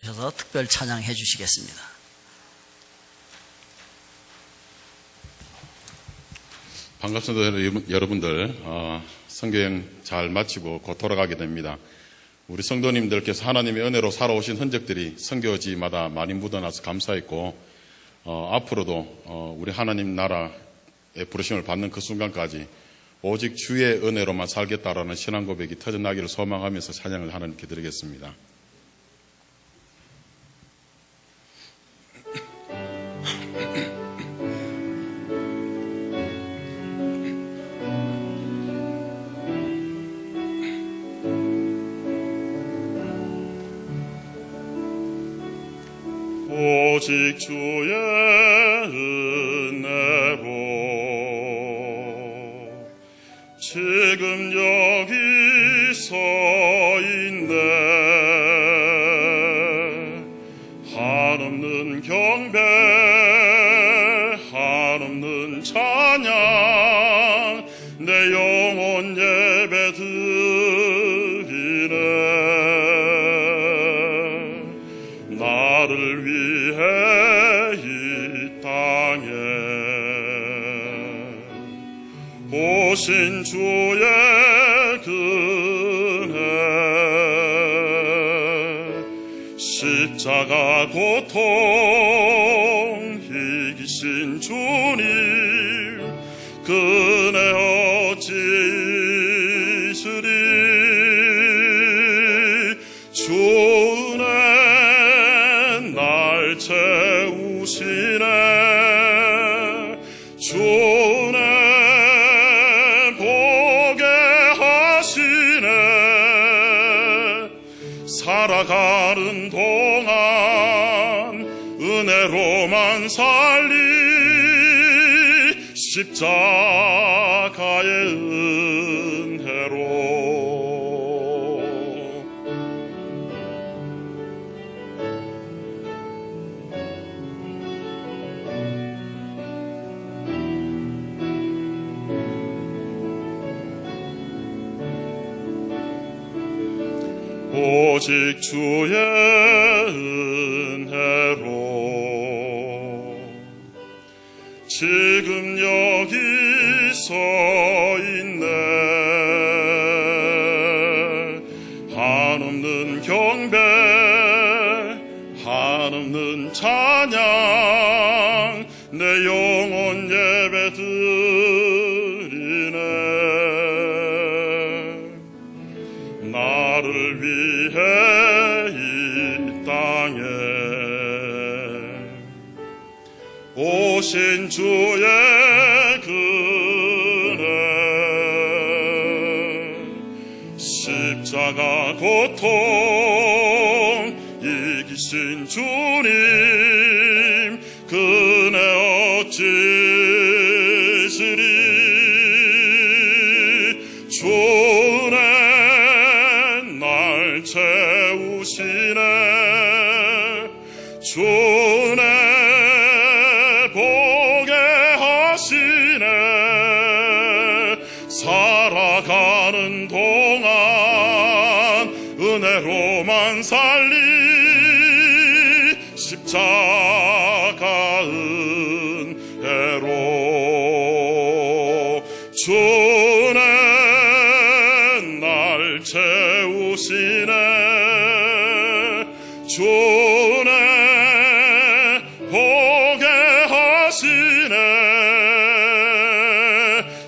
나오셔서 특별 찬양해 주시겠습니다. 반갑습니다. 여러분들, 성경 잘 마치고 곧 돌아가게 됩니다. 우리 성도님들께서 하나님의 은혜로 살아오신 흔적들이 선교지마다 많이 묻어나서 감사했고, 앞으로도 우리 하나님 나라의 부르심을 받는 그 순간까지 오직 주의 은혜로만 살겠다라는 신앙 고백이 터져나기를 소망하면서 찬양을 하나님께 드리겠습니다. 오직 주의 은혜로 지금 여기 서 있네. 한없는 경배 한없는 찬양 내 영혼 예배 드리네. 나를 위해 이 땅에 오신 주의 은혜, 십자가 고통 이기신 주님 그네 어찌 잊으리. 주 은혜 날 채우시네. 주 은혜 보게 하시네. 살아가는 동안 은혜로만 살리 십자가의 은혜로. 오직 주의 은혜로 지금 여기 서 있네. 한없는 경배 한없는 찬양 내 영혼 예배 드리네. 나를 위해 이 땅에 오신 주의 은혜, 십자가 고통 이기신 주님 그네 어찌 잊으리. 주 은혜 날 채우시네. 주 은혜 보게 하시네. 살아가는 동안 은혜로만 살리 십자가 은혜로. 주 은혜 날 채우시네. 주 은혜 보게 하시네.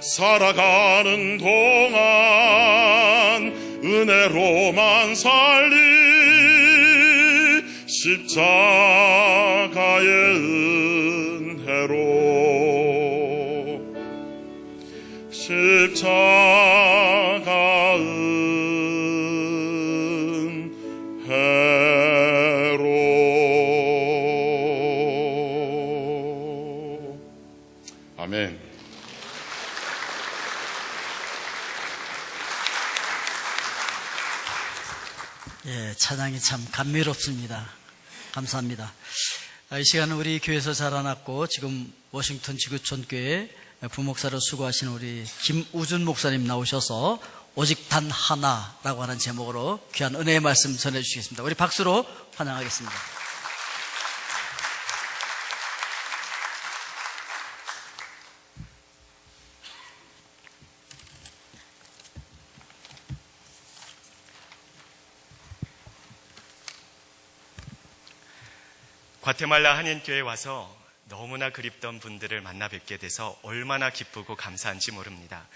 살아가는 동안 은혜로만 살리 십자가의 은혜로. 십자가 은혜로. 아멘. 예, 찬양이 참 감미롭습니다. 감사합니다. 이 시간은 우리 교회에서 자라났고 지금 워싱턴 지구촌 교회 부목사로 수고하시는 우리 김우준 목사님 나오셔서 오직 단 하나라고 하는 제목으로 귀한 은혜의 말씀 전해주시겠습니다. 우리 박수로 환영하겠습니다. 과테말라 한인교회에 와서 너무나 그립던 분들을 만나 뵙게 돼서 얼마나 기쁘고 감사한지 모릅니다.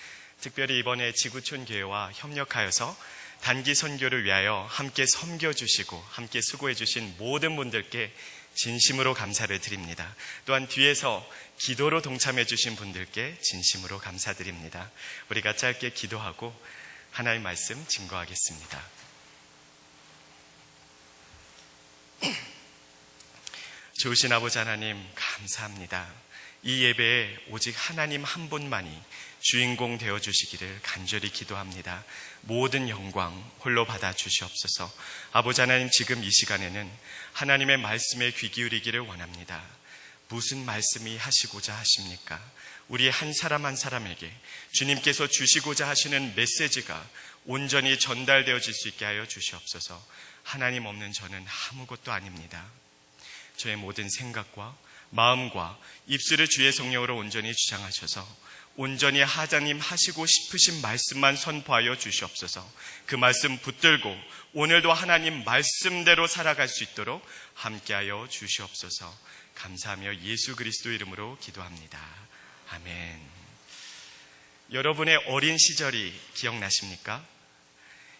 특별히 이번에 지구촌 교회와 협력하여서 단기 선교를 위하여 함께 섬겨주시고 함께 수고해주신 모든 분들께 진심으로 감사를 드립니다. 또한 뒤에서 기도로 동참해주신 분들께 진심으로 감사드립니다. 우리가 짧게 기도하고 하나의 말씀 증거하겠습니다. 좋으신 아버지 하나님 감사합니다. 이 예배에 오직 하나님 한 분만이 주인공 되어주시기를 간절히 기도합니다. 모든 영광 홀로 받아 주시옵소서. 아버지 하나님, 지금 이 시간에는 하나님의 말씀에 귀 기울이기를 원합니다. 무슨 말씀이 하시고자 하십니까? 우리 한 사람 한 사람에게 주님께서 주시고자 하시는 메시지가 온전히 전달되어질 수 있게 하여 주시옵소서. 하나님 없는 저는 아무것도 아닙니다. 저의 모든 생각과 마음과 입술을 주의 성령으로 온전히 주장하셔서 온전히 하나님 하시고 싶으신 말씀만 선포하여 주시옵소서. 그 말씀 붙들고 오늘도 하나님 말씀대로 살아갈 수 있도록 함께하여 주시옵소서. 감사하며 예수 그리스도 이름으로 기도합니다. 아멘. 여러분의 어린 시절이 기억나십니까?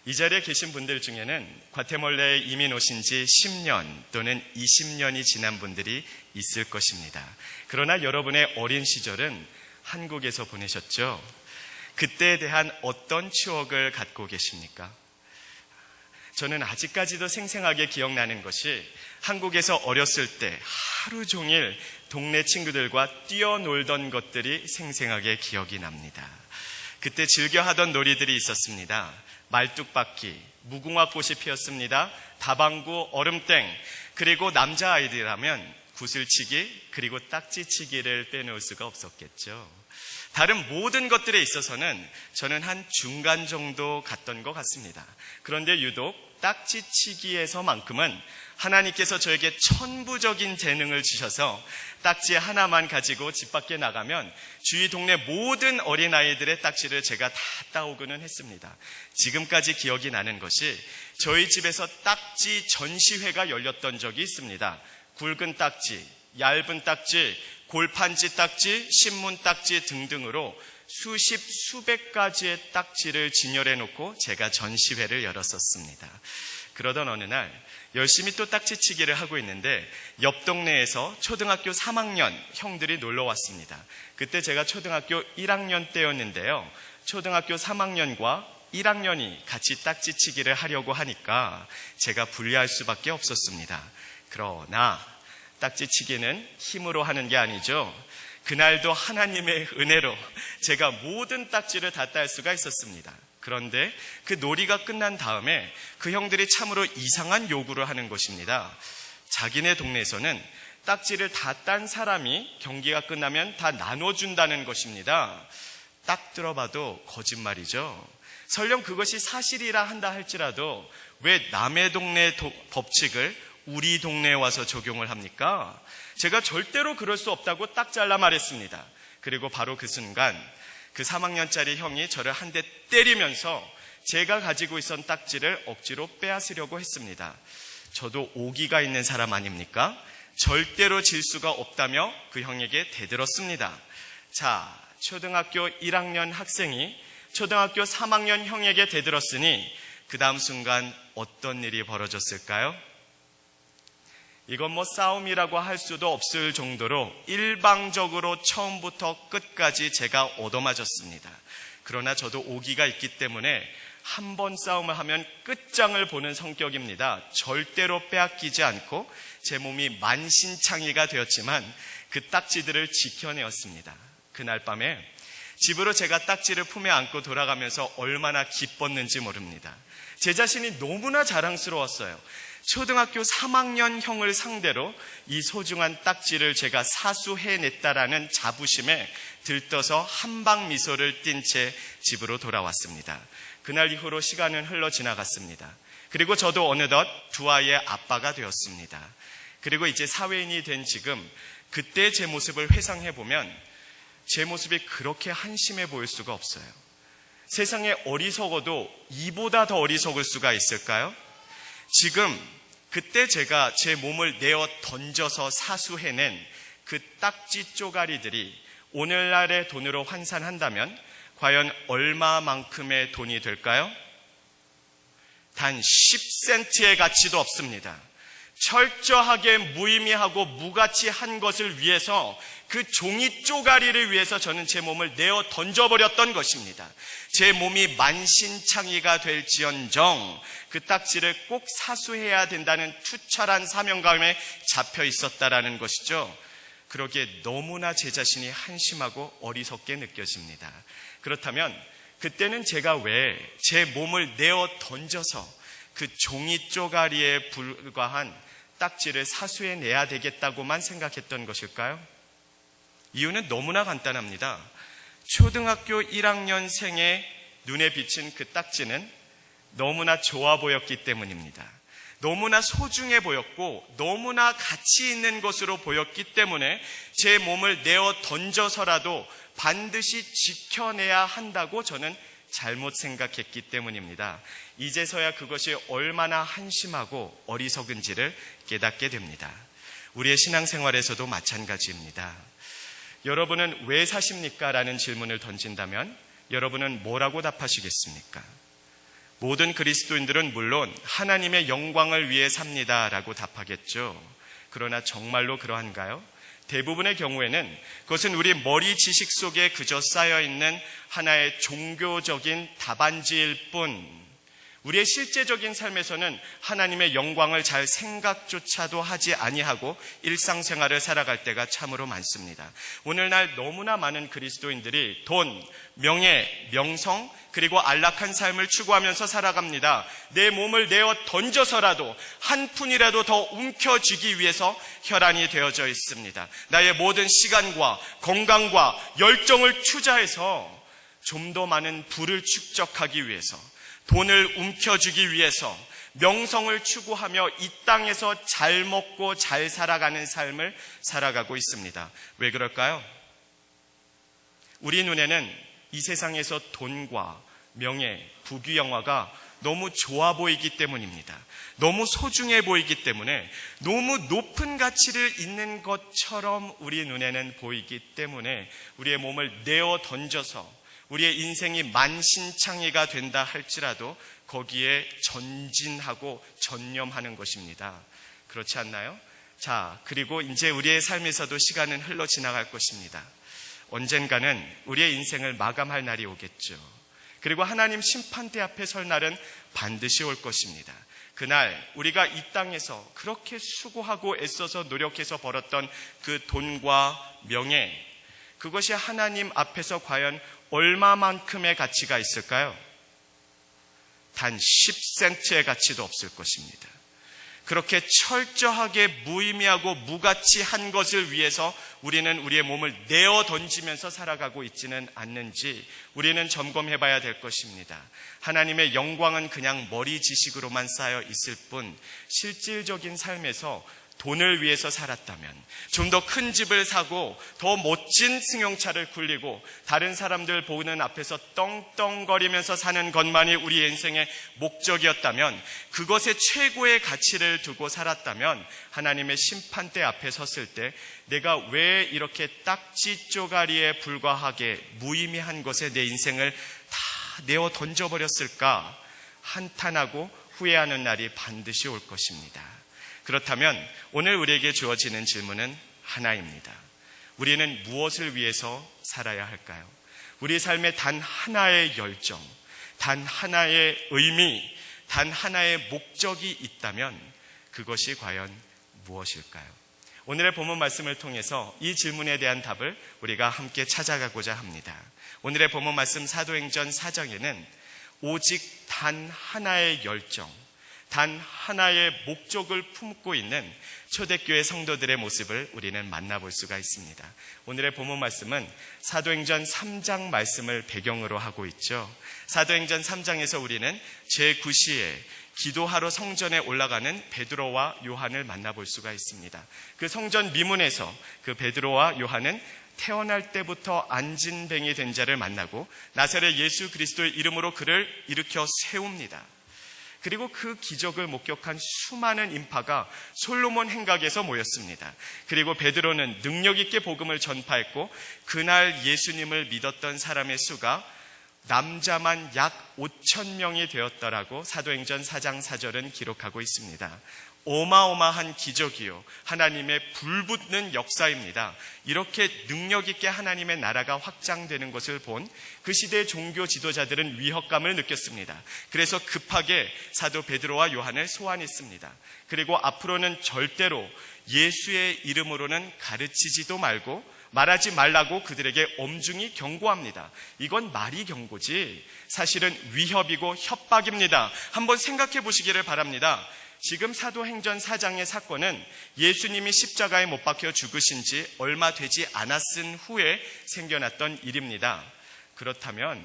이 자리에 계신 분들 중에는 과테말라에 이민 오신 지 10년 또는 20년이 지난 분들이 있을 것입니다. 그러나 여러분의 어린 시절은 한국에서 보내셨죠? 그때에 대한 어떤 추억을 갖고 계십니까? 저는 아직까지도 생생하게 기억나는 것이 한국에서 어렸을 때 하루 종일 동네 친구들과 뛰어놀던 것들이 생생하게 기억이 납니다. 그때 즐겨 하던 놀이들이 있었습니다. 말뚝박기, 무궁화꽃이 피었습니다. 다방구, 얼음땡, 그리고 남자아이들이라면 구슬치기, 그리고 딱지치기를 빼놓을 수가 없었겠죠. 다른 모든 것들에 있어서는 저는 한 중간 정도 갔던 것 같습니다. 그런데 유독 딱지치기에서만큼은 하나님께서 저에게 천부적인 재능을 주셔서 딱지 하나만 가지고 집 밖에 나가면 주위 동네 모든 어린아이들의 딱지를 제가 다 따오고는 했습니다. 지금까지 기억이 나는 것이 저희 집에서 딱지 전시회가 열렸던 적이 있습니다. 굵은 딱지, 얇은 딱지, 골판지 딱지, 신문 딱지 등등으로 수십, 수백 가지의 딱지를 진열해 놓고 제가 전시회를 열었었습니다. 그러던 어느 날 열심히 또 딱지치기를 하고 있는데 옆 동네에서 초등학교 3학년 형들이 놀러 왔습니다. 그때 제가 초등학교 1학년 때였는데요. 초등학교 3학년과 1학년이 같이 딱지치기를 하려고 하니까 제가 불리할 수밖에 없었습니다. 그러나 딱지치기는 힘으로 하는 게 아니죠. 그날도 하나님의 은혜로 제가 모든 딱지를 다 딸 수가 있었습니다. 그런데 그 놀이가 끝난 다음에 그 형들이 참으로 이상한 요구를 하는 것입니다. 자기네 동네에서는 딱지를 다 딴 사람이 경기가 끝나면 다 나눠준다는 것입니다. 딱 들어봐도 거짓말이죠. 설령 그것이 사실이라 한다 할지라도 왜 남의 동네 법칙을 우리 동네에 와서 적용을 합니까? 제가 절대로 그럴 수 없다고 딱 잘라 말했습니다. 그리고 바로 그 순간 그 3학년짜리 형이 저를 한 대 때리면서 제가 가지고 있던 딱지를 억지로 빼앗으려고 했습니다. 저도 오기가 있는 사람 아닙니까? 절대로 질 수가 없다며 그 형에게 대들었습니다. 자, 초등학교 1학년 학생이 초등학교 3학년 형에게 대들었으니 그 다음 순간 어떤 일이 벌어졌을까요? 이건 뭐 싸움이라고 할 수도 없을 정도로 일방적으로 처음부터 끝까지 제가 얻어맞았습니다. 그러나 저도 오기가 있기 때문에 한 번 싸움을 하면 끝장을 보는 성격입니다. 절대로 빼앗기지 않고 제 몸이 만신창이가 되었지만 그 딱지들을 지켜내었습니다. 그날 밤에 집으로 제가 딱지를 품에 안고 돌아가면서 얼마나 기뻤는지 모릅니다. 제 자신이 너무나 자랑스러웠어요. 초등학교 3학년 형을 상대로 이 소중한 딱지를 제가 사수해냈다라는 자부심에 들떠서 한방 미소를 띤 채 집으로 돌아왔습니다. 그날 이후로 시간은 흘러 지나갔습니다. 그리고 저도 어느덧 두 아이의 아빠가 되었습니다. 그리고 이제 사회인이 된 지금 그때 제 모습을 회상해보면 제 모습이 그렇게 한심해 보일 수가 없어요. 세상에 어리석어도 이보다 더 어리석을 수가 있을까요? 지금 그때 제가 제 몸을 내어 던져서 사수해낸 그 딱지 쪼가리들이 오늘날의 돈으로 환산한다면 과연 얼마만큼의 돈이 될까요? 단 10센트의 가치도 없습니다. 철저하게 무의미하고 무가치한 것을 위해서 그 종이 쪼가리를 위해서 저는 제 몸을 내어 던져버렸던 것입니다. 제 몸이 만신창이가 될지언정 그 딱지를 꼭 사수해야 된다는 투철한 사명감에 잡혀 있었다라는 것이죠. 그러기에 너무나 제 자신이 한심하고 어리석게 느껴집니다. 그렇다면 그때는 제가 왜 제 몸을 내어 던져서 그 종이 쪼가리에 불과한 딱지를 사수해내야 되겠다고만 생각했던 것일까요? 이유는 너무나 간단합니다. 초등학교 1학년생의 눈에 비친 그 딱지는 너무나 좋아 보였기 때문입니다. 너무나 소중해 보였고 너무나 가치 있는 것으로 보였기 때문에 제 몸을 내어 던져서라도 반드시 지켜내야 한다고 저는 잘못 생각했기 때문입니다. 이제서야 그것이 얼마나 한심하고 어리석은지를 깨닫게 됩니다. 우리의 신앙생활에서도 마찬가지입니다. 여러분은 왜 사십니까? 라는 질문을 던진다면 여러분은 뭐라고 답하시겠습니까? 모든 그리스도인들은 물론 하나님의 영광을 위해 삽니다 라고 답하겠죠. 그러나 정말로 그러한가요? 대부분의 경우에는 그것은 우리 머리 지식 속에 그저 쌓여있는 하나의 종교적인 답안지일 뿐 우리의 실제적인 삶에서는 하나님의 영광을 잘 생각조차도 하지 아니하고 일상생활을 살아갈 때가 참으로 많습니다. 오늘날 너무나 많은 그리스도인들이 돈, 명예, 명성 그리고 안락한 삶을 추구하면서 살아갑니다. 내 몸을 내어 던져서라도 한 푼이라도 더 움켜쥐기 위해서 혈안이 되어져 있습니다. 나의 모든 시간과 건강과 열정을 투자해서 좀 더 많은 부를 축적하기 위해서 돈을 움켜쥐기 위해서 명성을 추구하며 이 땅에서 잘 먹고 잘 살아가는 삶을 살아가고 있습니다. 왜 그럴까요? 우리 눈에는 이 세상에서 돈과 명예, 부귀영화가 너무 좋아 보이기 때문입니다. 너무 소중해 보이기 때문에 너무 높은 가치를 있는 것처럼 우리 눈에는 보이기 때문에 우리의 몸을 내어 던져서 우리의 인생이 만신창이가 된다 할지라도 거기에 전진하고 전념하는 것입니다. 그렇지 않나요? 자, 그리고 이제 우리의 삶에서도 시간은 흘러 지나갈 것입니다. 언젠가는 우리의 인생을 마감할 날이 오겠죠. 그리고 하나님 심판대 앞에 설 날은 반드시 올 것입니다. 그날 우리가 이 땅에서 그렇게 수고하고 애써서 노력해서 벌었던 그 돈과 명예, 그것이 하나님 앞에서 과연 얼마만큼의 가치가 있을까요? 단 10센트의 가치도 없을 것입니다. 그렇게 철저하게 무의미하고 무가치한 것을 위해서 우리는 우리의 몸을 내어 던지면서 살아가고 있지는 않는지 우리는 점검해 봐야 될 것입니다. 하나님의 영광은 그냥 머리 지식으로만 쌓여 있을 뿐 실질적인 삶에서 돈을 위해서 살았다면 좀 더 큰 집을 사고 더 멋진 승용차를 굴리고 다른 사람들 보는 앞에서 떵떵거리면서 사는 것만이 우리 인생의 목적이었다면 그것에 최고의 가치를 두고 살았다면 하나님의 심판대 앞에 섰을 때 내가 왜 이렇게 딱지 쪼가리에 불과하게 무의미한 것에 내 인생을 다 내어 던져버렸을까 한탄하고 후회하는 날이 반드시 올 것입니다. 그렇다면 오늘 우리에게 주어지는 질문은 하나입니다. 우리는 무엇을 위해서 살아야 할까요? 우리 삶에 단 하나의 열정, 단 하나의 의미, 단 하나의 목적이 있다면 그것이 과연 무엇일까요? 오늘의 본문 말씀을 통해서 이 질문에 대한 답을 우리가 함께 찾아가고자 합니다. 오늘의 본문 말씀 사도행전 4장에는 오직 단 하나의 열정, 단 하나의 목적을 품고 있는 초대교회 성도들의 모습을 우리는 만나볼 수가 있습니다. 오늘의 본문 말씀은 사도행전 3장 말씀을 배경으로 하고 있죠. 사도행전 3장에서 우리는 제9시에 기도하러 성전에 올라가는 베드로와 요한을 만나볼 수가 있습니다. 그 성전 미문에서 그 베드로와 요한은 태어날 때부터 안진뱅이 된 자를 만나고 나사렛 예수 그리스도의 이름으로 그를 일으켜 세웁니다. 그리고 그 기적을 목격한 수많은 인파가 솔로몬 행각에서 모였습니다. 그리고 베드로는 능력 있게 복음을 전파했고 그날 예수님을 믿었던 사람의 수가 남자만 약 5,000명이 되었더라고 사도행전 4장 4절은 기록하고 있습니다. 어마어마한 기적이요, 하나님의 불붙는 역사입니다. 이렇게 능력 있게 하나님의 나라가 확장되는 것을 본 그 시대의 종교 지도자들은 위협감을 느꼈습니다. 그래서 급하게 사도 베드로와 요한을 소환했습니다. 그리고 앞으로는 절대로 예수의 이름으로는 가르치지도 말고 말하지 말라고 그들에게 엄중히 경고합니다. 이건 말이 경고지 사실은 위협이고 협박입니다. 한번 생각해 보시기를 바랍니다. 지금 사도행전 4장의 사건은 예수님이 십자가에 못 박혀 죽으신 지 얼마 되지 않았은 후에 생겨났던 일입니다. 그렇다면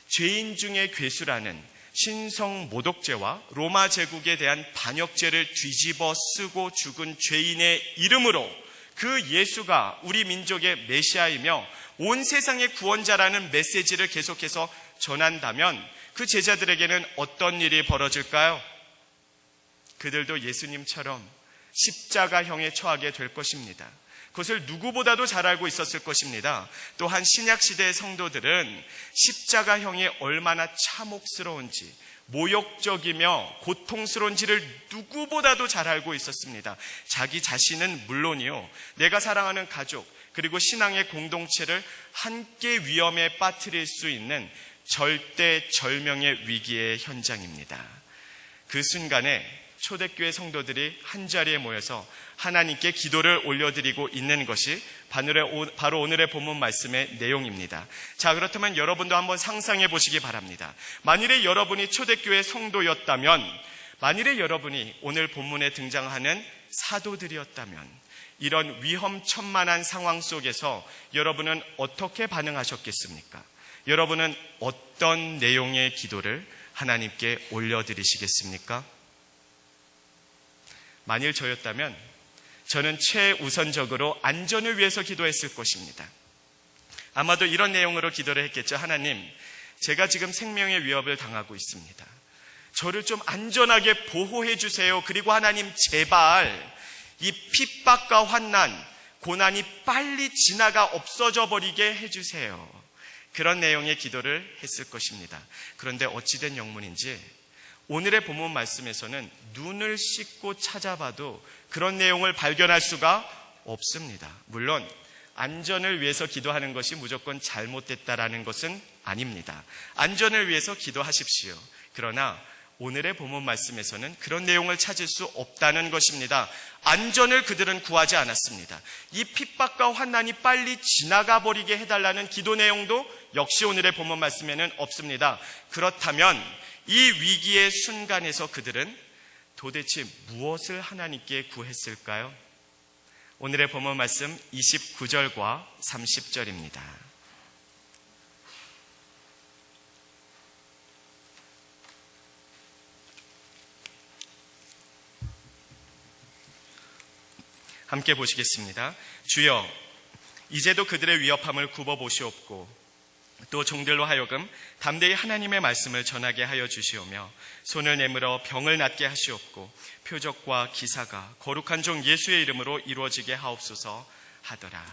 죄인 중에 괴수라는 신성 모독죄와 로마 제국에 대한 반역죄를 뒤집어 쓰고 죽은 죄인의 이름으로 그 예수가 우리 민족의 메시아이며 온 세상의 구원자라는 메시지를 계속해서 전한다면 그 제자들에게는 어떤 일이 벌어질까요? 그들도 예수님처럼 십자가형에 처하게 될 것입니다. 그것을 누구보다도 잘 알고 있었을 것입니다. 또한 신약시대의 성도들은 십자가형이 얼마나 참혹스러운지 모욕적이며 고통스러운지를 누구보다도 잘 알고 있었습니다. 자기 자신은 물론이요, 내가 사랑하는 가족 그리고 신앙의 공동체를 함께 위험에 빠뜨릴 수 있는 절대절명의 위기의 현장입니다. 그 순간에 초대교회 성도들이 한자리에 모여서 하나님께 기도를 올려드리고 있는 것이 바로 오늘의 본문 말씀의 내용입니다. 자, 그렇다면 여러분도 한번 상상해 보시기 바랍니다. 만일에 여러분이 초대교회 성도였다면, 만일에 여러분이 오늘 본문에 등장하는 사도들이었다면, 이런 위험천만한 상황 속에서 여러분은 어떻게 반응하셨겠습니까? 여러분은 어떤 내용의 기도를 하나님께 올려드리시겠습니까? 만일 저였다면 저는 최우선적으로 안전을 위해서 기도했을 것입니다. 아마도 이런 내용으로 기도를 했겠죠. 하나님, 제가 지금 생명의 위협을 당하고 있습니다. 저를 좀 안전하게 보호해 주세요. 그리고 하나님, 제발 이 핍박과 환난, 고난이 빨리 지나가 없어져 버리게 해주세요. 그런 내용의 기도를 했을 것입니다. 그런데 어찌된 영문인지 오늘의 본문 말씀에서는 눈을 씻고 찾아봐도 그런 내용을 발견할 수가 없습니다. 물론 안전을 위해서 기도하는 것이 무조건 잘못됐다라는 것은 아닙니다. 안전을 위해서 기도하십시오. 그러나 오늘의 본문 말씀에서는 그런 내용을 찾을 수 없다는 것입니다. 안전을 그들은 구하지 않았습니다. 이 핍박과 환난이 빨리 지나가 버리게 해달라는 기도 내용도 역시 오늘의 본문 말씀에는 없습니다. 그렇다면 이 위기의 순간에서 그들은 도대체 무엇을 하나님께 구했을까요? 오늘의 본문 말씀 29절과 30절입니다. 함께 보시겠습니다. 주여, 이제도 그들의 위협함을 굽어보시옵고 또 종들로 하여금 담대히 하나님의 말씀을 전하게 하여 주시오며 손을 내밀어 병을 낫게 하시옵고 표적과 기사가 거룩한 종 예수의 이름으로 이루어지게 하옵소서 하더라.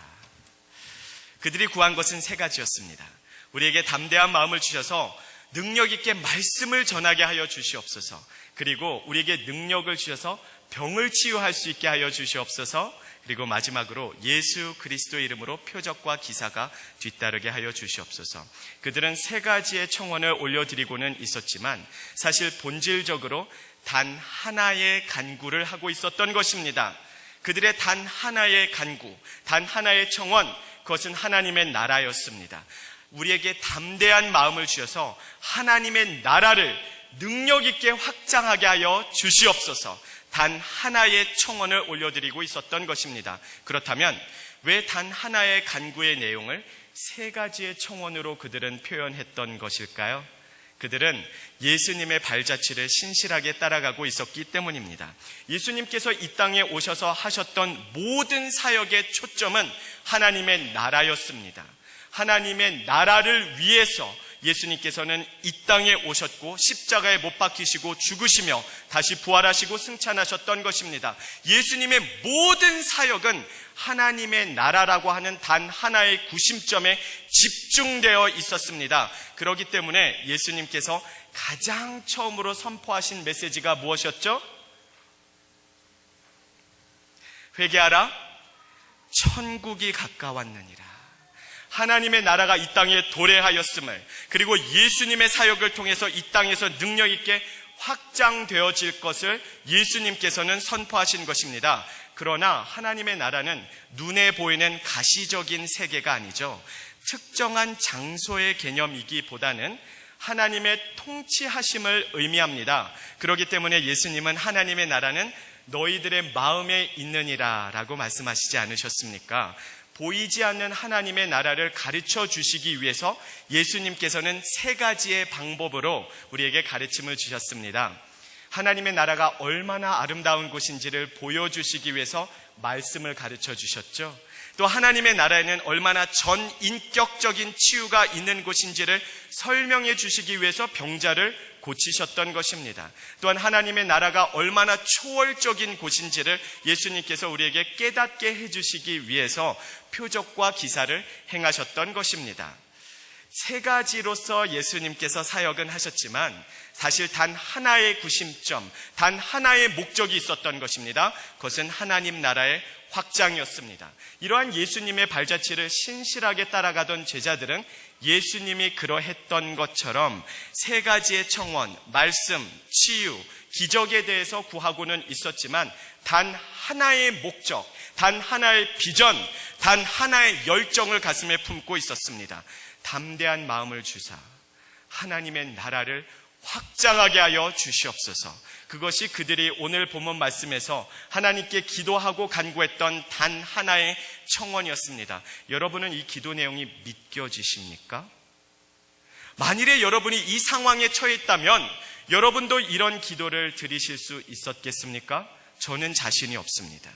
그들이 구한 것은 세 가지였습니다. 우리에게 담대한 마음을 주셔서 능력 있게 말씀을 전하게 하여 주시옵소서. 그리고 우리에게 능력을 주셔서 병을 치유할 수 있게 하여 주시옵소서. 그리고 마지막으로 예수 그리스도의 이름으로 표적과 기사가 뒤따르게 하여 주시옵소서. 그들은 세 가지의 청원을 올려드리고는 있었지만 사실 본질적으로 단 하나의 간구를 하고 있었던 것입니다. 그들의 단 하나의 간구, 단 하나의 청원, 그것은 하나님의 나라였습니다. 우리에게 담대한 마음을 주셔서 하나님의 나라를 능력 있게 확장하게 하여 주시옵소서. 단 하나의 청원을 올려드리고 있었던 것입니다. 그렇다면 왜 단 하나의 간구의 내용을 세 가지의 청원으로 그들은 표현했던 것일까요? 그들은 예수님의 발자취를 신실하게 따라가고 있었기 때문입니다. 예수님께서 이 땅에 오셔서 하셨던 모든 사역의 초점은 하나님의 나라였습니다. 하나님의 나라를 위해서 예수님께서는 이 땅에 오셨고 십자가에 못 박히시고 죽으시며 다시 부활하시고 승천하셨던 것입니다. 예수님의 모든 사역은 하나님의 나라라고 하는 단 하나의 구심점에 집중되어 있었습니다. 그렇기 때문에 예수님께서 가장 처음으로 선포하신 메시지가 무엇이었죠? 회개하라, 천국이 가까웠느니라. 하나님의 나라가 이 땅에 도래하였음을, 그리고 예수님의 사역을 통해서 이 땅에서 능력 있게 확장되어질 것을 예수님께서는 선포하신 것입니다. 그러나 하나님의 나라는 눈에 보이는 가시적인 세계가 아니죠. 특정한 장소의 개념이기보다는 하나님의 통치하심을 의미합니다. 그렇기 때문에 예수님은 하나님의 나라는 너희들의 마음에 있느니라 라고 말씀하시지 않으셨습니까? 보이지 않는 하나님의 나라를 가르쳐 주시기 위해서 예수님께서는 세 가지의 방법으로 우리에게 가르침을 주셨습니다. 하나님의 나라가 얼마나 아름다운 곳인지를 보여주시기 위해서 말씀을 가르쳐 주셨죠. 또 하나님의 나라에는 얼마나 전인격적인 치유가 있는 곳인지를 설명해 주시기 위해서 병자를 고치셨던 것입니다. 또한 하나님의 나라가 얼마나 초월적인 곳인지를 예수님께서 우리에게 깨닫게 해주시기 위해서 표적과 기사를 행하셨던 것입니다. 세 가지로서 예수님께서 사역은 하셨지만 사실 단 하나의 구심점, 단 하나의 목적이 있었던 것입니다. 그것은 하나님 나라의 확장이었습니다. 이러한 예수님의 발자취를 신실하게 따라가던 제자들은 예수님이 그러했던 것처럼 세 가지의 청원, 말씀, 치유, 기적에 대해서 구하고는 있었지만 단 하나의 목적, 단 하나의 비전, 단 하나의 열정을 가슴에 품고 있었습니다. 담대한 마음을 주사 하나님의 나라를 확장하게 하여 주시옵소서. 그것이 그들이 오늘 본문 말씀에서 하나님께 기도하고 간구했던 단 하나의 청원이었습니다. 여러분은 이 기도 내용이 믿겨지십니까? 만일에 여러분이 이 상황에 처해 있다면 여러분도 이런 기도를 드리실 수 있었겠습니까? 저는 자신이 없습니다.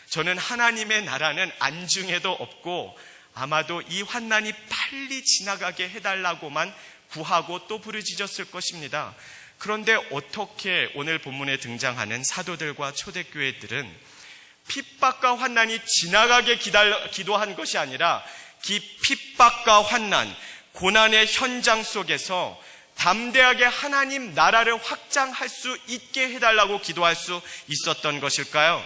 저는 하나님의 나라는 안중에도 없고 아마도 이 환난이 빨리 지나가게 해달라고만 구하고 또 부르짖었을 것입니다. 그런데 어떻게 오늘 본문에 등장하는 사도들과 초대교회들은 핍박과 환난이 지나가게 기도한 것이 아니라 이 핍박과 환난, 고난의 현장 속에서 담대하게 하나님 나라를 확장할 수 있게 해달라고 기도할 수 있었던 것일까요?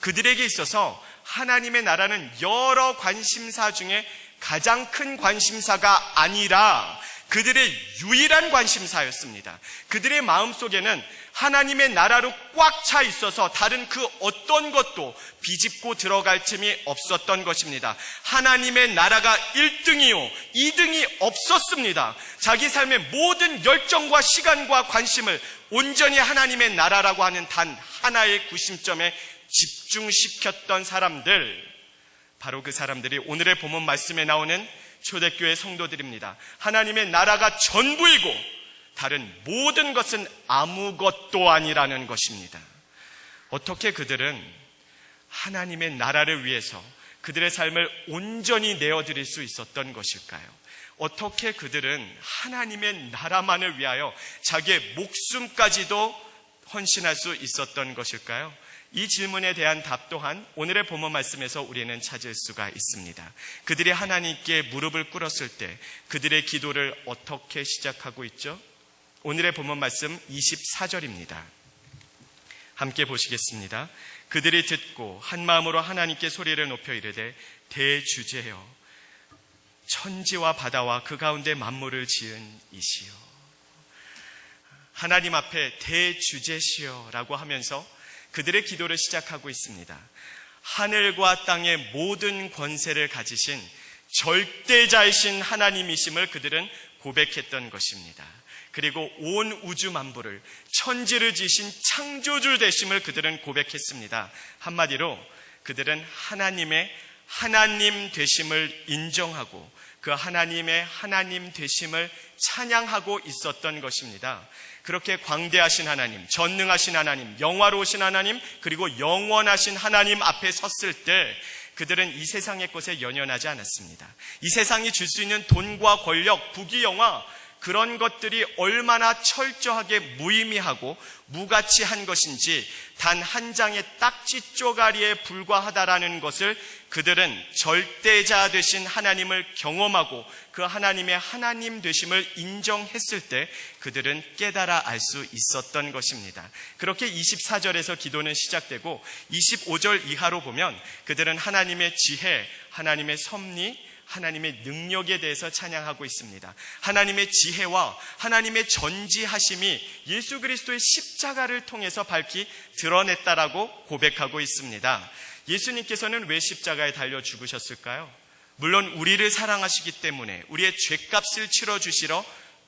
그들에게 있어서 하나님의 나라는 여러 관심사 중에 가장 큰 관심사가 아니라 그들의 유일한 관심사였습니다. 그들의 마음속에는 하나님의 나라로 꽉 차 있어서 다른 그 어떤 것도 비집고 들어갈 틈이 없었던 것입니다. 하나님의 나라가 1등이요 2등이 없었습니다. 자기 삶의 모든 열정과 시간과 관심을 온전히 하나님의 나라라고 하는 단 하나의 구심점에 집중시켰던 사람들, 바로 그 사람들이 오늘의 본문 말씀에 나오는 초대교회 성도들입니다. 하나님의 나라가 전부이고 다른 모든 것은 아무것도 아니라는 것입니다. 어떻게 그들은 하나님의 나라를 위해서 그들의 삶을 온전히 내어드릴 수 있었던 것일까요? 어떻게 그들은 하나님의 나라만을 위하여 자기의 목숨까지도 헌신할 수 있었던 것일까요? 이 질문에 대한 답 또한 오늘의 본문 말씀에서 우리는 찾을 수가 있습니다. 그들이 하나님께 무릎을 꿇었을 때 그들의 기도를 어떻게 시작하고 있죠? 오늘의 본문 말씀 24절입니다. 함께 보시겠습니다. 그들이 듣고 한 마음으로 하나님께 소리를 높여 이르되 대주제여 천지와 바다와 그 가운데 만물을 지은 이시여. 하나님 앞에 대주제시여 라고 하면서 그들의 기도를 시작하고 있습니다. 하늘과 땅의 모든 권세를 가지신 절대자이신 하나님이심을 그들은 고백했던 것입니다. 그리고 온 우주 만부를, 천지를 지신 창조주 되심을 그들은 고백했습니다. 한마디로 그들은 하나님의 하나님 되심을 인정하고 그 하나님의 하나님 되심을 찬양하고 있었던 것입니다. 그렇게 광대하신 하나님, 전능하신 하나님, 영화로우신 하나님, 그리고 영원하신 하나님 앞에 섰을 때 그들은 이 세상의 것에 연연하지 않았습니다. 이 세상이 줄 수 있는 돈과 권력, 부귀영화, 그런 것들이 얼마나 철저하게 무의미하고 무가치한 것인지 단 한 장의 딱지 쪼가리에 불과하다라는 것을 그들은 절대자 되신 하나님을 경험하고 그 하나님의 하나님 되심을 인정했을 때 그들은 깨달아 알 수 있었던 것입니다. 그렇게 24절에서 기도는 시작되고 25절 이하로 보면 그들은 하나님의 지혜, 하나님의 섭리, 하나님의 능력에 대해서 찬양하고 있습니다. 하나님의 지혜와 하나님의 전지하심이 예수 그리스도의 십자가를 통해서 밝히 드러냈다라고 고백하고 있습니다. 예수님께서는 왜 십자가에 달려 죽으셨을까요? 물론 우리를 사랑하시기 때문에 우리의 죄값을 치러주시러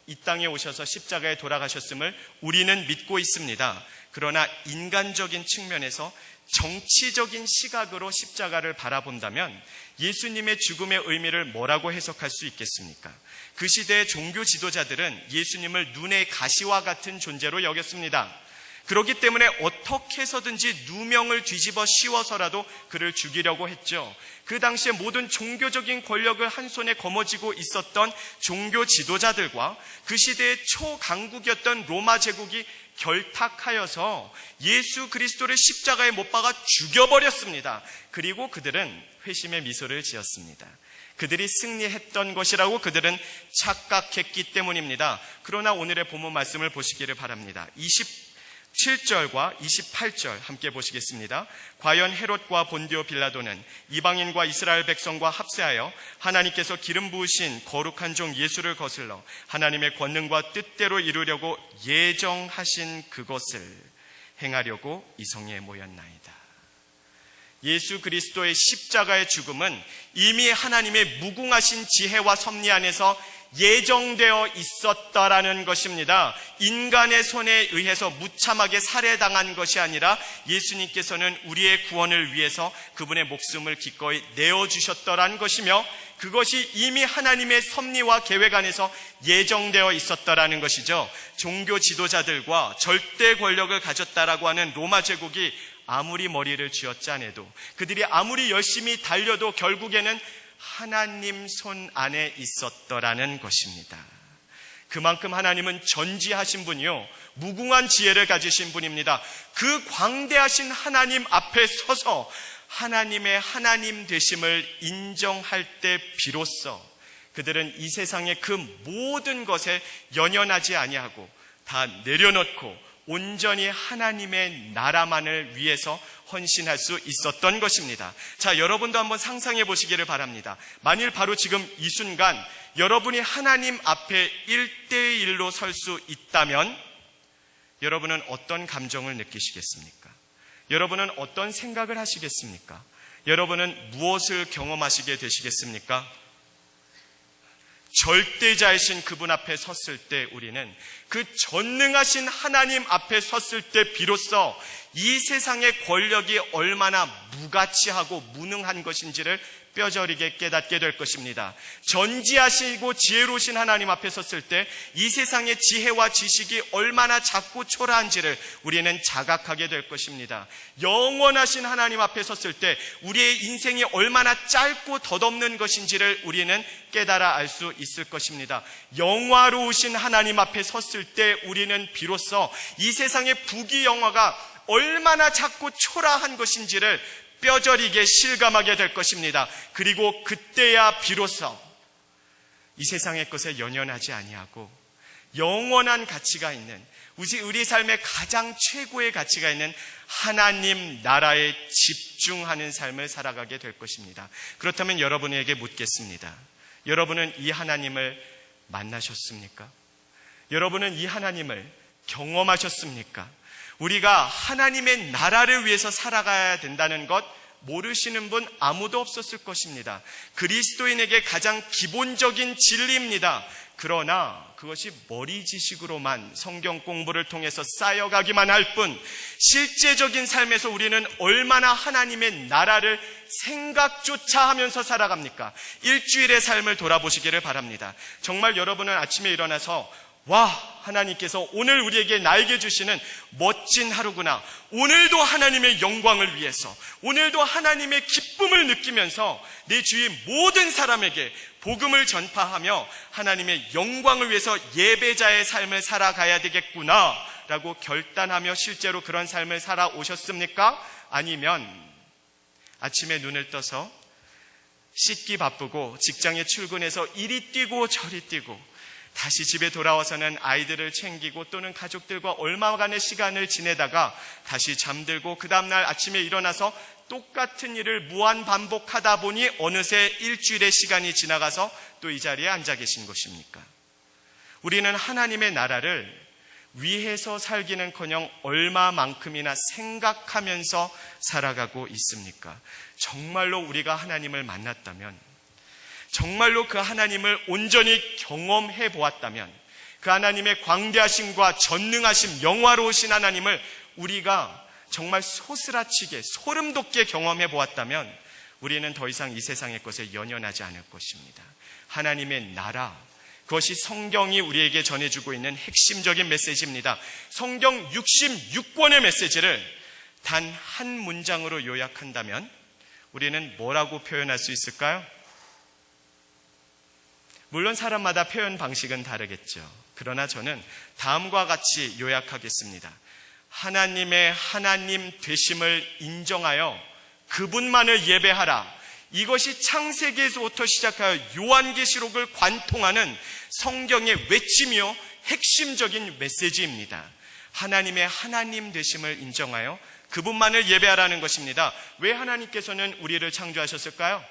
이 땅에 오셔서 십자가에 돌아가셨음을 우리는 믿고 있습니다. 그러나 인간적인 측면에서 정치적인 시각으로 십자가를 바라본다면 예수님의 죽음의 의미를 뭐라고 해석할 수 있겠습니까? 그 시대의 종교 지도자들은 예수님을 눈의 가시와 같은 존재로 여겼습니다. 그렇기 때문에 어떻게 해서든지 누명을 뒤집어 씌워서라도 그를 죽이려고 했죠. 그 당시에 모든 종교적인 권력을 한 손에 거머쥐고 있었던 종교 지도자들과 그 시대의 초강국이었던 로마 제국이 결탁하여서 예수 그리스도를 십자가에 못 박아 죽여버렸습니다. 그리고 그들은 회심의 미소를 지었습니다. 그들이 승리했던 것이라고 그들은 착각했기 때문입니다. 그러나 오늘의 본문 말씀을 보시기를 바랍니다. 27절과 28절 함께 보시겠습니다. 과연 헤롯과 본디오 빌라도는 이방인과 이스라엘 백성과 합세하여 하나님께서 기름 부으신 거룩한 종 예수를 거슬러 하나님의 권능과 뜻대로 이루려고 예정하신 그것을 행하려고 이 성에 모였나이다. 예수 그리스도의 십자가의 죽음은 이미 하나님의 무궁하신 지혜와 섭리 안에서 예정되어 있었다라는 것입니다. 인간의 손에 의해서 무참하게 살해당한 것이 아니라 예수님께서는 우리의 구원을 위해서 그분의 목숨을 기꺼이 내어주셨더라는 것이며 그것이 이미 하나님의 섭리와 계획 안에서 예정되어 있었다라는 것이죠. 종교 지도자들과 절대 권력을 가졌다라고 하는 로마 제국이 아무리 머리를 쥐었지 않아도 그들이 아무리 열심히 달려도 결국에는 하나님 손 안에 있었더라는 것입니다. 그만큼 하나님은 전지하신 분이요 무궁한 지혜를 가지신 분입니다. 그 광대하신 하나님 앞에 서서 하나님의 하나님 되심을 인정할 때 비로소 그들은 이 세상의 그 모든 것에 연연하지 아니하고 다 내려놓고 온전히 하나님의 나라만을 위해서 헌신할 수 있었던 것입니다. 자, 여러분도 한번 상상해 보시기를 바랍니다. 만일 바로 지금 이 순간 여러분이 하나님 앞에 1대1로 설 수 있다면 여러분은 어떤 감정을 느끼시겠습니까? 여러분은 어떤 생각을 하시겠습니까? 여러분은 무엇을 경험하시게 되시겠습니까? 절대자이신 그분 앞에 섰을 때 우리는 그 전능하신 하나님 앞에 섰을 때 비로소 이 세상의 권력이 얼마나 무가치하고 무능한 것인지를 뼈저리게 깨닫게 될 것입니다. 전지하시고 지혜로우신 하나님 앞에 섰을 때 이 세상의 지혜와 지식이 얼마나 작고 초라한지를 우리는 자각하게 될 것입니다. 영원하신 하나님 앞에 섰을 때 우리의 인생이 얼마나 짧고 덧없는 것인지를 우리는 깨달아 알 수 있을 것입니다. 영화로우신 하나님 앞에 섰을 때 우리는 비로소 이 세상의 부귀영화가 얼마나 작고 초라한 것인지를 뼈저리게 실감하게 될 것입니다. 그리고 그때야 비로소 이 세상의 것에 연연하지 아니하고 영원한 가치가 있는 우리 삶의 가장 최고의 가치가 있는 하나님 나라에 집중하는 삶을 살아가게 될 것입니다. 그렇다면 여러분에게 묻겠습니다. 여러분은 이 하나님을 만나셨습니까? 여러분은 이 하나님을 경험하셨습니까? 우리가 하나님의 나라를 위해서 살아가야 된다는 것 모르시는 분 아무도 없었을 것입니다. 그리스도인에게 가장 기본적인 진리입니다. 그러나 그것이 머리 지식으로만 성경 공부를 통해서 쌓여가기만 할 뿐, 실제적인 삶에서 우리는 얼마나 하나님의 나라를 생각조차 하면서 살아갑니까? 일주일의 삶을 돌아보시기를 바랍니다. 정말 여러분은 아침에 일어나서 와, 하나님께서 오늘 우리에게 나에게 주시는 멋진 하루구나. 오늘도 하나님의 영광을 위해서, 오늘도 하나님의 기쁨을 느끼면서 내 주위 모든 사람에게 복음을 전파하며 하나님의 영광을 위해서 예배자의 삶을 살아가야 되겠구나 라고 결단하며 실제로 그런 삶을 살아오셨습니까? 아니면 아침에 눈을 떠서 씻기 바쁘고 직장에 출근해서 이리 뛰고 저리 뛰고 다시 집에 돌아와서는 아이들을 챙기고 또는 가족들과 얼마간의 시간을 지내다가 다시 잠들고 그 다음날 아침에 일어나서 똑같은 일을 무한 반복하다 보니 어느새 일주일의 시간이 지나가서 또 이 자리에 앉아 계신 것입니까? 우리는 하나님의 나라를 위해서 살기는커녕 얼마만큼이나 생각하면서 살아가고 있습니까? 정말로 우리가 하나님을 만났다면, 정말로 그 하나님을 온전히 경험해 보았다면, 그 하나님의 광대하심과 전능하심, 영화로우신 하나님을 우리가 정말 소스라치게 소름 돋게 경험해 보았다면 우리는 더 이상 이 세상의 것에 연연하지 않을 것입니다. 하나님의 나라, 그것이 성경이 우리에게 전해주고 있는 핵심적인 메시지입니다. 성경 66권의 메시지를 단 한 문장으로 요약한다면 우리는 뭐라고 표현할 수 있을까요? 물론 사람마다 표현 방식은 다르겠죠. 그러나 저는 다음과 같이 요약하겠습니다. 하나님의 하나님 되심을 인정하여 그분만을 예배하라. 이것이 창세기에서부터 시작하여 요한계시록을 관통하는 성경의 외침이요 핵심적인 메시지입니다. 하나님의 하나님 되심을 인정하여 그분만을 예배하라는 것입니다. 왜 하나님께서는 우리를 창조하셨을까요?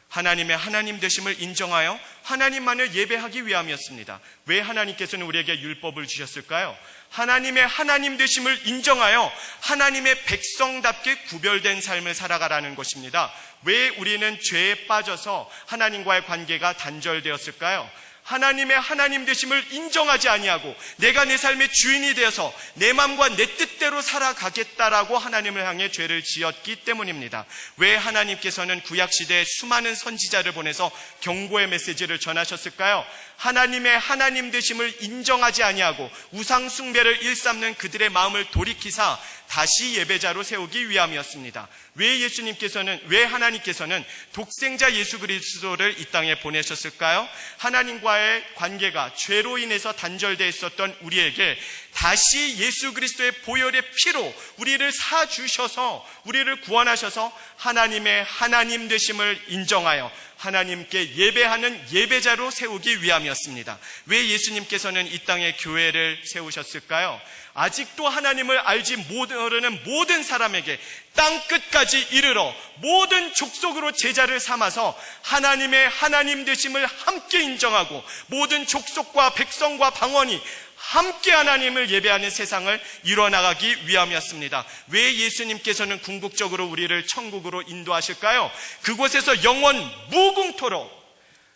하나님의 하나님 되심을 인정하여 하나님만을 예배하기 위함이었습니다. 왜 하나님께서는 우리에게 율법을 주셨을까요? 하나님의 하나님 되심을 인정하여 하나님의 백성답게 구별된 삶을 살아가라는 것입니다. 왜 우리는 죄에 빠져서 하나님과의 관계가 단절되었을까요? 하나님의 하나님 되심을 인정하지 아니하고 내가 내 삶의 주인이 되어서 내 마음과 내 뜻대로 살아가겠다라고 하나님을 향해 죄를 지었기 때문입니다. 왜 하나님께서는 구약시대에 수많은 선지자를 보내서 경고의 메시지를 전하셨을까요? 하나님의 하나님 되심을 인정하지 아니하고 우상 숭배를 일삼는 그들의 마음을 돌이키사 다시 예배자로 세우기 위함이었습니다. 왜 하나님께서는 독생자 예수 그리스도를 이 땅에 보내셨을까요? 하나님과의 관계가 죄로 인해서 단절되어 있었던 우리에게 다시 예수 그리스도의 보혈의 피로 우리를 사주셔서 우리를 구원하셔서 하나님의 하나님 되심을 인정하여 하나님께 예배하는 예배자로 세우기 위함이었습니다. 왜 예수님께서는 이 땅에 교회를 세우셨을까요? 아직도 하나님을 알지 모르는 모든 사람에게 땅끝까지 이르러 모든 족속으로 제자를 삼아서 하나님의 하나님 되심을 함께 인정하고 모든 족속과 백성과 방언이 함께 하나님을 예배하는 세상을 이뤄나가기 위함이었습니다. 왜 예수님께서는 궁극적으로 우리를 천국으로 인도하실까요? 그곳에서 영원 무궁토록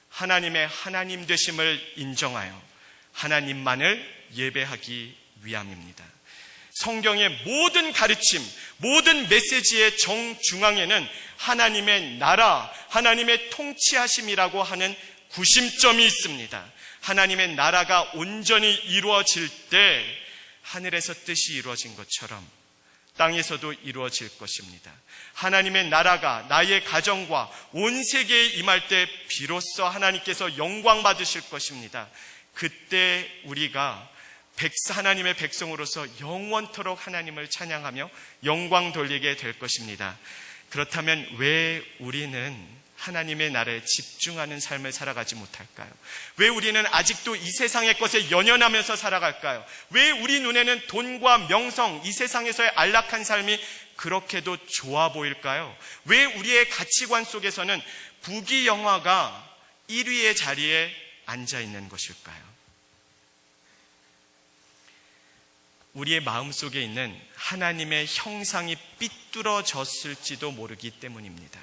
하나님의 하나님 되심을 인정하여 하나님만을 예배하기 위함입니다. 성경의 모든 가르침, 모든 메시지의 정중앙에는 하나님의 나라, 하나님의 통치하심이라고 하는 구심점이 있습니다. 하나님의 나라가 온전히 이루어질 때 하늘에서 뜻이 이루어진 것처럼 땅에서도 이루어질 것입니다. 하나님의 나라가 나의 가정과 온 세계에 임할 때 비로소 하나님께서 영광 받으실 것입니다. 그때 우리가 하나님의 백성으로서 영원토록 하나님을 찬양하며 영광 돌리게 될 것입니다. 그렇다면 왜 우리는 하나님의 나라에 집중하는 삶을 살아가지 못할까요? 왜 우리는 아직도 이 세상의 것에 연연하면서 살아갈까요? 왜 우리 눈에는 돈과 명성, 이 세상에서의 안락한 삶이 그렇게도 좋아 보일까요? 왜 우리의 가치관 속에서는 부귀영화가 1위의 자리에 앉아 있는 것일까요? 우리의 마음속에 있는 하나님의 형상이 삐뚤어졌을지도 모르기 때문입니다.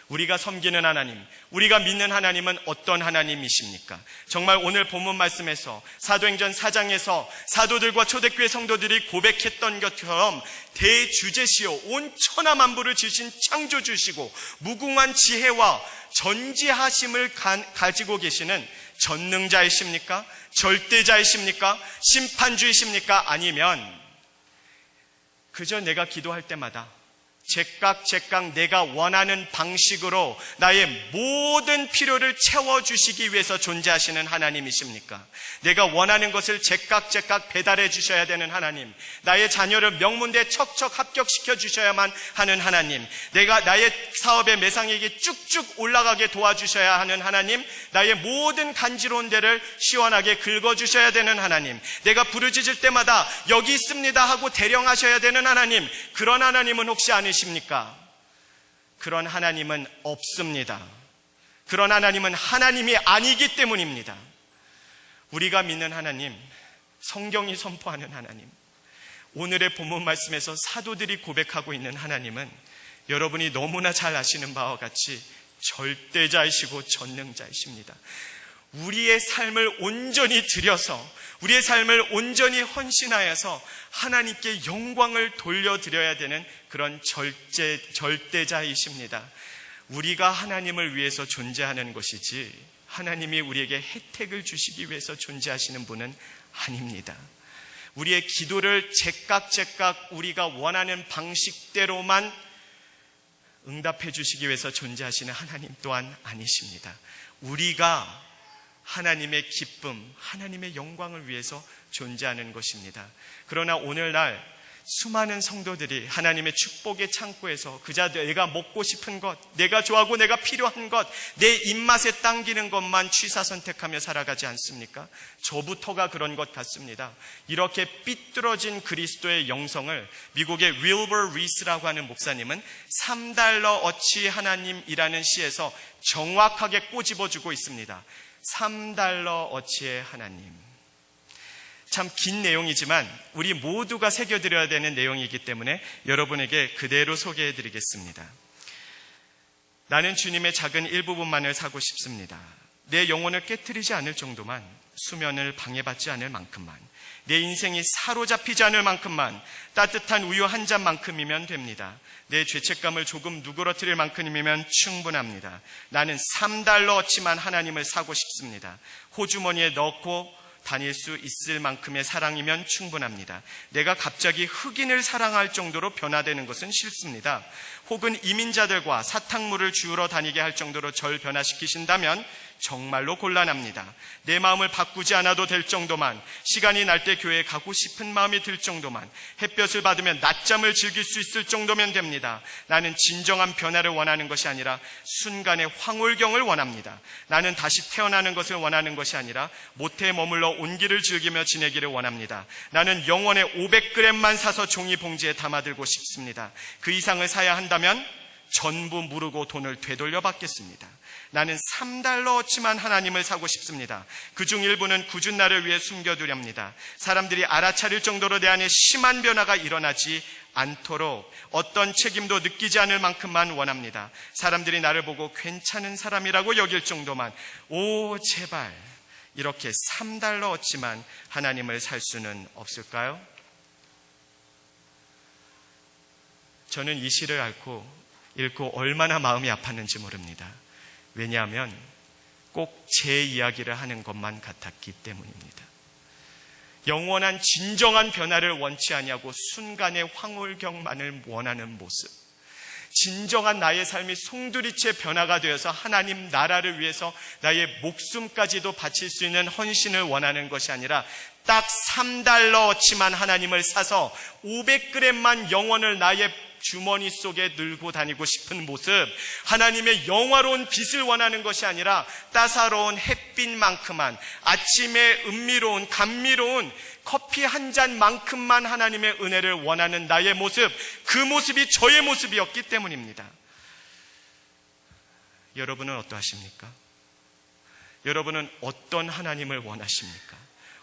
우리가 섬기는 하나님, 우리가 믿는 하나님은 어떤 하나님이십니까? 정말 오늘 본문 말씀에서 사도행전 4장에서 사도들과 초대교회 성도들이 고백했던 것처럼 대주제시요 온 천하 만부를 지으신 창조주시고 무궁한 지혜와 전지하심을 가지고 계시는 전능자이십니까? 절대자이십니까? 심판주이십니까? 아니면 그저 내가 기도할 때마다 제각 내가 원하는 방식으로 나의 모든 필요를 채워주시기 위해서 존재하시는 하나님이십니까? 내가 원하는 것을 제각 배달해 주셔야 되는 하나님, 나의 자녀를 명문대에 척척 합격시켜 주셔야만 하는 하나님, 내가 나의 사업의 매상액이 쭉쭉 올라가게 도와주셔야 하는 하나님, 나의 모든 간지러운 데를 시원하게 긁어주셔야 되는 하나님, 내가 부르짖을 때마다 여기 있습니다 하고 대령하셔야 되는 하나님, 그런 하나님은 혹시 아니십니까? 그런 하나님은 없습니다. 그런 하나님은 하나님이 아니기 때문입니다. 우리가 믿는 하나님, 성경이 선포하는 하나님, 오늘의 본문 말씀에서 사도들이 고백하고 있는 하나님은 여러분이 너무나 잘 아시는 바와 같이 절대자이시고 전능자이십니다. 우리의 삶을 온전히 드려서, 우리의 삶을 온전히 헌신하여서 하나님께 영광을 돌려드려야 되는 그런 절대자이십니다. 우리가 하나님을 위해서 존재하는 것이지 하나님이 우리에게 혜택을 주시기 위해서 존재하시는 분은 아닙니다. 우리의 기도를 제각 우리가 원하는 방식대로만 응답해 주시기 위해서 존재하시는 하나님 또한 아니십니다. 우리가 하나님의 기쁨, 하나님의 영광을 위해서 존재하는 것입니다. 그러나 오늘날 수많은 성도들이 하나님의 축복의 창고에서 그저 내가 먹고 싶은 것, 내가 좋아하고 내가 필요한 것, 내 입맛에 당기는 것만 취사 선택하며 살아가지 않습니까? 저부터가 그런 것 같습니다. 이렇게 삐뚤어진 그리스도의 영성을 미국의 윌버 리스라고 하는 목사님은 3달러 어치 하나님이라는 시에서 정확하게 꼬집어주고 있습니다. 3달러 어치의 하나님. 참 긴 내용이지만 우리 모두가 새겨드려야 되는 내용이기 때문에 여러분에게 그대로 소개해드리겠습니다. 나는 주님의 작은 일부분만을 사고 싶습니다. 내 영혼을 깨트리지 않을 정도만, 수면을 방해받지 않을 만큼만, 내 인생이 사로잡히지 않을 만큼만, 따뜻한 우유 한 잔만큼이면 됩니다. 내 죄책감을 조금 누그러뜨릴 만큼이면 충분합니다. 나는 3달러어치만 하나님을 사고 싶습니다. 호주머니에 넣고 다닐 수 있을 만큼의 사랑이면 충분합니다. 내가 갑자기 흑인을 사랑할 정도로 변화되는 것은 싫습니다. 혹은 이민자들과 사탕물을 주우러 다니게 할 정도로 절 변화시키신다면 정말로 곤란합니다. 내 마음을 바꾸지 않아도 될 정도만, 시간이 날 때 교회에 가고 싶은 마음이 들 정도만, 햇볕을 받으면 낮잠을 즐길 수 있을 정도면 됩니다. 나는 진정한 변화를 원하는 것이 아니라 순간의 황홀경을 원합니다. 나는 다시 태어나는 것을 원하는 것이 아니라 모태에 머물러 온기를 즐기며 지내기를 원합니다. 나는 영원에 500g만 사서 종이 봉지에 담아들고 싶습니다. 그 이상을 사야 한다면 전부 무르고 돈을 되돌려 받겠습니다. 나는 3달러어치만 하나님을 사고 싶습니다. 그중 일부는 굳은 날을 위해 숨겨두렵니다. 사람들이 알아차릴 정도로 내 안에 심한 변화가 일어나지 않도록 어떤 책임도 느끼지 않을 만큼만 원합니다. 사람들이 나를 보고 괜찮은 사람이라고 여길 정도만, 오 제발 이렇게 3달러어치만 하나님을 살 수는 없을까요? 저는 이 시를 읽고 얼마나 마음이 아팠는지 모릅니다. 왜냐하면 꼭 제 이야기를 하는 것만 같았기 때문입니다. 영원한 진정한 변화를 원치 아니하고 순간의 황홀경만을 원하는 모습, 진정한 나의 삶이 송두리째 변화가 되어서 하나님 나라를 위해서 나의 목숨까지도 바칠 수 있는 헌신을 원하는 것이 아니라 딱 3달러어치만 하나님을 사서 500g만 영혼을 나의 주머니 속에 늘고 다니고 싶은 모습, 하나님의 영화로운 빛을 원하는 것이 아니라 따사로운 햇빛만큼만, 아침에 은미로운 감미로운 커피 한 잔만큼만 하나님의 은혜를 원하는 나의 모습, 그 모습이 저의 모습이었기 때문입니다. 여러분은 어떠하십니까? 여러분은 어떤 하나님을 원하십니까?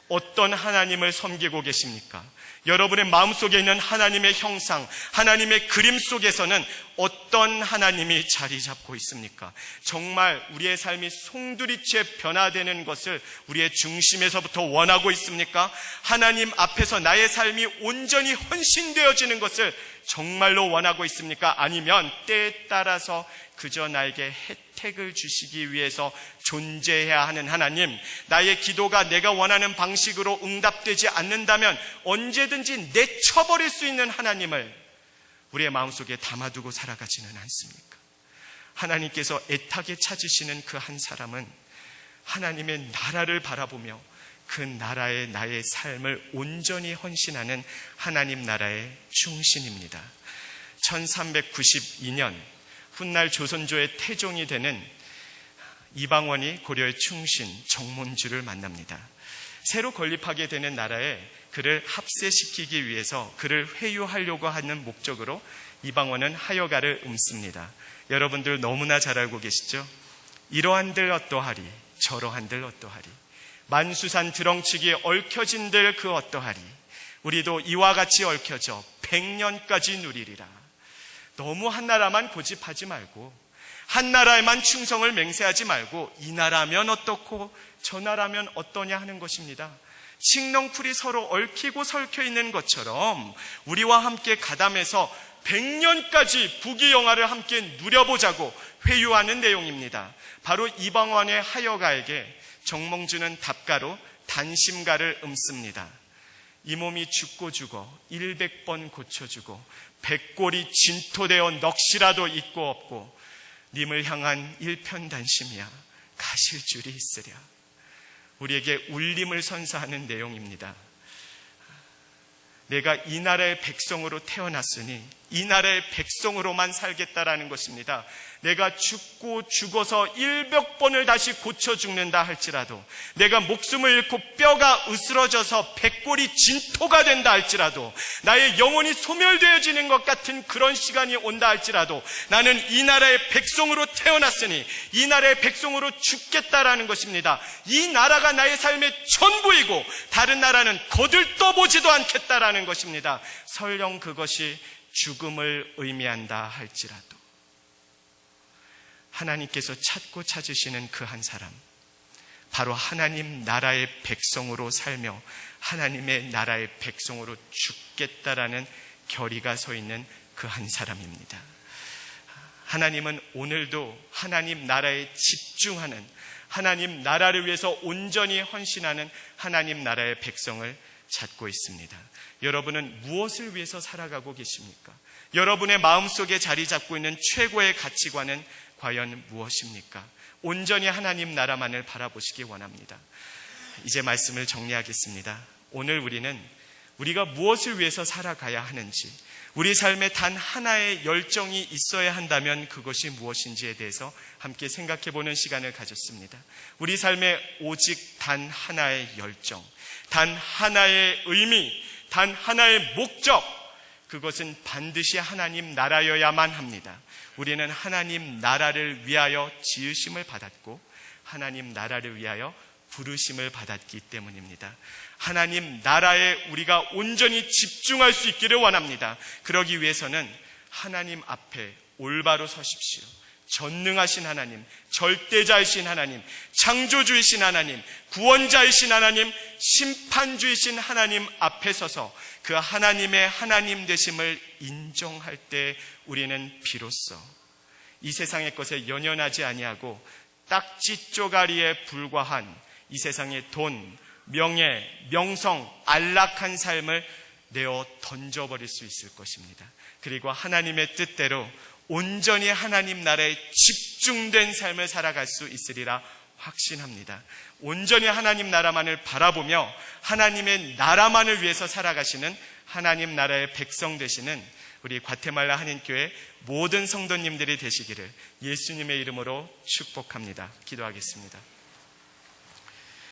어떤 하나님을 섬기고 계십니까? 여러분의 마음속에 있는 하나님의 형상, 하나님의 그림 속에서는 어떤 하나님이 자리 잡고 있습니까? 정말 우리의 삶이 송두리째 변화되는 것을 우리의 중심에서부터 원하고 있습니까? 하나님 앞에서 나의 삶이 온전히 헌신되어지는 것을 정말로 원하고 있습니까? 아니면 때에 따라서 그저 나에게 혜택을 주시기 위해서 존재해야 하는 하나님, 나의 기도가 내가 원하는 방식으로 응답되지 않는다면 언제든지 내쳐버릴 수 있는 하나님을 우리의 마음속에 담아두고 살아가지는 않습니까? 하나님께서 애타게 찾으시는 그 한 사람은 하나님의 나라를 바라보며 그 나라에 나의 삶을 온전히 헌신하는 하나님 나라의 충신입니다. 1392년 훗날 조선조의 태종이 되는 이방원이 고려의 충신 정문주를 만납니다. 새로 건립하게 되는 나라에 그를 합세시키기 위해서 그를 회유하려고 하는 목적으로 이방원은 하여가를 읊습니다. 여러분들 너무나 잘 알고 계시죠? 이러한들 어떠하리 저러한들 어떠하리 만수산 드렁치기에 얽혀진들 그 어떠하리 우리도 이와 같이 얽혀져 100년까지 누리리라. 너무 한 나라만 고집하지 말고 한 나라에만 충성을 맹세하지 말고 이 나라면 어떻고 저 나라면 어떠냐 하는 것입니다. 칡넝쿨이 서로 얽히고 설켜 있는 것처럼 우리와 함께 가담해서 100년까지 부귀영화를 함께 누려보자고 회유하는 내용입니다. 바로 이방원의 하여가에게 정몽주는 답가로 단심가를 읊습니다. 이 몸이 죽고 죽어 100번 고쳐주고 백골이 진토되어 넋이라도 있고 없고 님을 향한 일편단심이야 가실 줄이 있으랴. 우리에게 울림을 선사하는 내용입니다. 내가 이 나라의 백성으로 태어났으니 이 나라의 백성으로만 살겠다라는 것입니다. 내가 죽고 죽어서 100번을 다시 고쳐 죽는다 할지라도, 내가 목숨을 잃고 뼈가 으스러져서 백골이 진토가 된다 할지라도, 나의 영혼이 소멸되어지는 것 같은 그런 시간이 온다 할지라도 나는 이 나라의 백성으로 태어났으니 이 나라의 백성으로 죽겠다라는 것입니다. 이 나라가 나의 삶의 전부이고 다른 나라는 거들떠보지도 않겠다라는 것입니다. 설령 그것이 죽음을 의미한다 할지라도 하나님께서 찾고 찾으시는 그 한 사람, 바로 하나님 나라의 백성으로 살며 하나님의 나라의 백성으로 죽겠다라는 결의가 서 있는 그 한 사람입니다. 하나님은 오늘도 하나님 나라에 집중하는, 하나님 나라를 위해서 온전히 헌신하는 하나님 나라의 백성을 찾고 있습니다. 여러분은 무엇을 위해서 살아가고 계십니까? 여러분의 마음속에 자리 잡고 있는 최고의 가치관은 과연 무엇입니까? 온전히 하나님 나라만을 바라보시기 원합니다. 이제 말씀을 정리하겠습니다. 오늘 우리가 무엇을 위해서 살아가야 하는지, 우리 삶에 단 하나의 열정이 있어야 한다면 그것이 무엇인지에 대해서 함께 생각해보는 시간을 가졌습니다. 우리 삶에 오직 단 하나의 열정, 단 하나의 의미, 단 하나의 목적, 그것은 반드시 하나님 나라여야만 합니다. 우리는 하나님 나라를 위하여 지으심을 받았고 하나님 나라를 위하여 부르심을 받았기 때문입니다. 하나님 나라에 우리가 온전히 집중할 수 있기를 원합니다. 그러기 위해서는 하나님 앞에 올바로 서십시오. 전능하신 하나님, 절대자이신 하나님, 창조주이신 하나님, 구원자이신 하나님, 심판주이신 하나님 앞에 서서 그 하나님의 하나님 되심을 인정할 때 우리는 비로소 이 세상의 것에 연연하지 아니하고 딱지 쪼가리에 불과한 이 세상의 돈, 명예, 명성, 안락한 삶을 내어 던져버릴 수 있을 것입니다. 그리고 하나님의 뜻대로 온전히 하나님 나라에 집중된 삶을 살아갈 수 있으리라 확신합니다. 온전히 하나님 나라만을 바라보며 하나님의 나라만을 위해서 살아가시는 하나님 나라의 백성 되시는 우리 과테말라 한인교회 모든 성도님들이 되시기를 예수님의 이름으로 축복합니다. 기도하겠습니다.